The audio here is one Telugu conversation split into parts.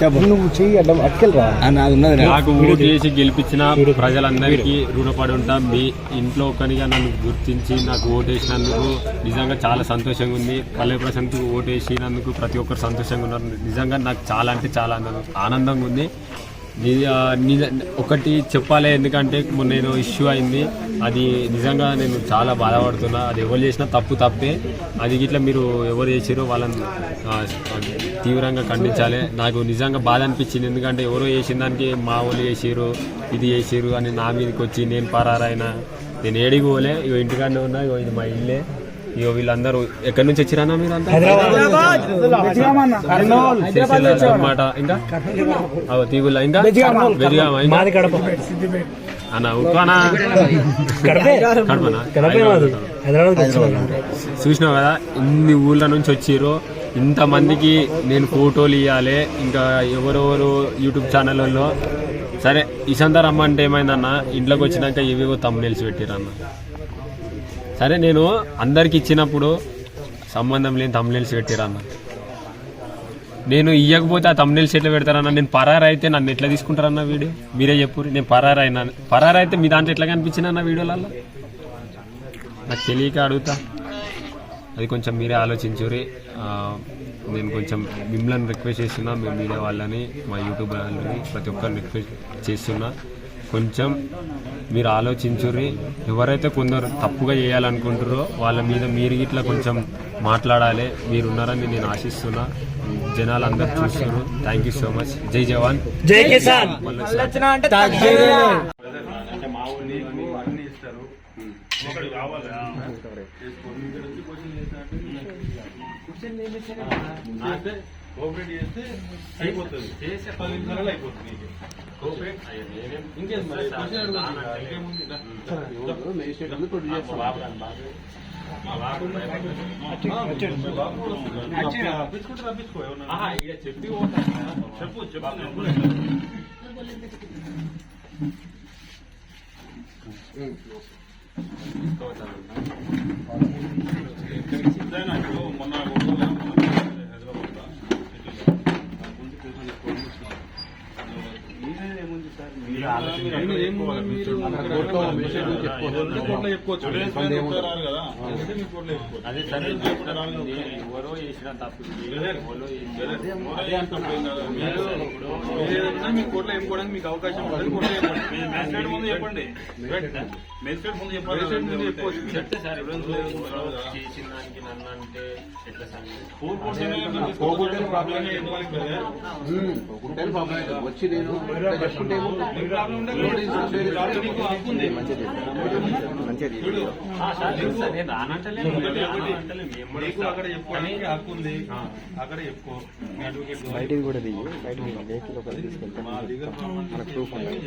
నువ్వు చెయ్యి అడ్డం అట్టుకెళ్ళరా నాకు ఓటు చేసి గెలిపించిన ప్రజలందరికీ రుణపడి ఉంటాం. మీ ఇంట్లో ఒకనిగా నన్ను గుర్తించి నాకు ఓటు వేసినందుకు నిజంగా చాలా సంతోషంగా ఉంది. పల్లె ప్రశాంత్కి ఓటు వేసినందుకు ప్రతి ఒక్కరు సంతోషంగా ఉన్నారు. నిజంగా నాకు చాలా అంటే చాలా ఆనందంగా ఉంది. ఒకటి చెప్పాలి, ఎందుకంటే నేను ఇష్యూ అయింది, అది నిజంగా నేను చాలా బాధపడుతున్నా. అది ఎవరు చేసినా తప్పే. అది ఇట్లా మీరు ఎవరు చేసారో వాళ్ళని తీవ్రంగా ఖండించాలి. నాకు నిజంగా బాధ అనిపించింది, ఎందుకంటే ఎవరో చేసిన దానికి మా వాళ్ళు చేసారు, ఇది చేసారు అని నా మీదకి వచ్చి నేను పరారైనా. నేను ఏడికి పోలే, ఇగో ఇంటికాడనే ఉన్నా. ఇగో ఇది మా ఇల్లే. ఇగో వీళ్ళందరూ ఎక్కడి నుంచి వచ్చిరానా మీరు అంతా? అన్నమాట. ఇంకా తీగుల ఇంకా అన్న ఉప్పానా చూసినావు కదా, ఇన్ని ఊళ్ళ నుంచి వచ్చిర్రు. ఇంతమందికి నేను ఫోటోలు ఇవ్వాలి. ఇంకా ఎవరెవరు యూట్యూబ్ ఛానళ్ళలో సరే ఇసంతా రమ్మంటే ఏమైందన్న, ఇంట్లోకి వచ్చినాక ఏవేవో తమ్మునేల్సి పెట్టిరన్న. సరే నేను అందరికి ఇచ్చినప్పుడు సంబంధం లేని తమ్మునేల్సి పెట్టిరన్న. నేను ఇవ్వకపోతే ఆ తమ్మునేల్స్ ఎట్లా పెడతారన్న? నేను పరారు అయితే నన్ను ఎట్లా తీసుకుంటారన్న వీడియో? మీరే చెప్పు. నేను పరారు అయితే మీ దాంట్లో ఎట్లా కనిపించిన అన్న వీడియోలలో? నాకు తెలియక అడుగుతా. అది కొంచెం మీరే ఆలోచించురి. నేను కొంచెం మిమ్మల్ని రిక్వెస్ట్ చేస్తున్నా, మేము మీడియా వాళ్ళని, మా యూట్యూబ్ వాళ్ళని, ప్రతి ఒక్కరిని రిక్వెస్ట్ చేస్తున్నా, కొంచెం మీరు ఆలోచించుర్రి. ఎవరైతే కొందరు తప్పుగా చేయాలనుకుంటారో వాళ్ళ మీద మీరు ఇట్లా కొంచెం మాట్లాడాలి. మీరున్నారని నేను ఆశిస్తున్నా. జనాలు అందరు చూస్తున్నారు. Thank you so much. జై జవాన్, జై కిసాన్. కోఆపరేట్ చేస్తే అయిపోతుంది. చేసే 10 నిమిషాలలో అయిపోతుంది. కోఆపరేట్ ఇంకేం రప్పించుకో. చెప్పి మొన్న అదే సరే, ఎవరో చేసిన తప్పు మీ కోర్టులో చెప్పుకోవడానికి మీకు అవకాశం ఉంటుంది. మేజిస్ట్రేట్ ముందు చెప్పండి. మేజిస్ట్రేట్ ముందు చెప్తే సార్ చేసిన దానికి నన్ను అంటే ఎట్లా సార్? వచ్చి నేను అక్కడ చెప్పుకోవడానికి హక్కు ఉంది. అక్కడ చెప్పుకో. బయటికి కూడా దిగి బయటికి వెహికల్ ఒకటి తీసుకెళ్తే మనకు ప్రూఫ్ ఉన్నప్పుడు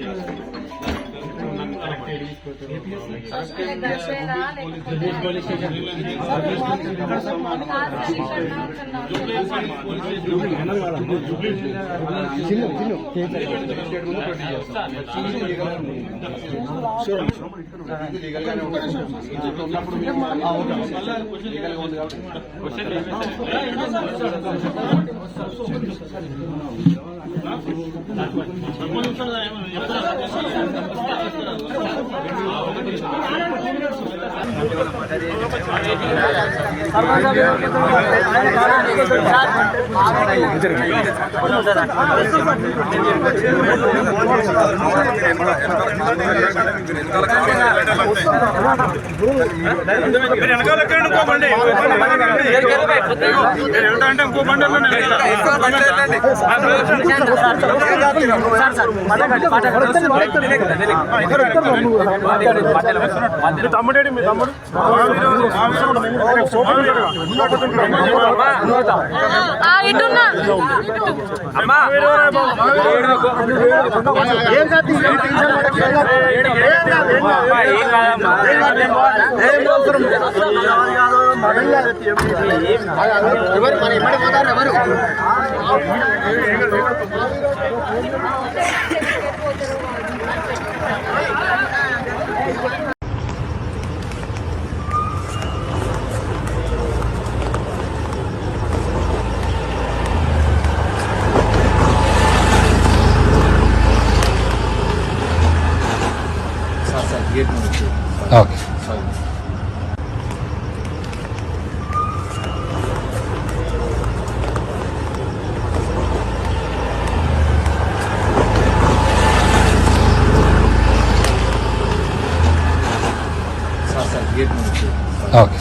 తమ్ముడేడి మీ తమ్ముడు ఓకే. ఓకే.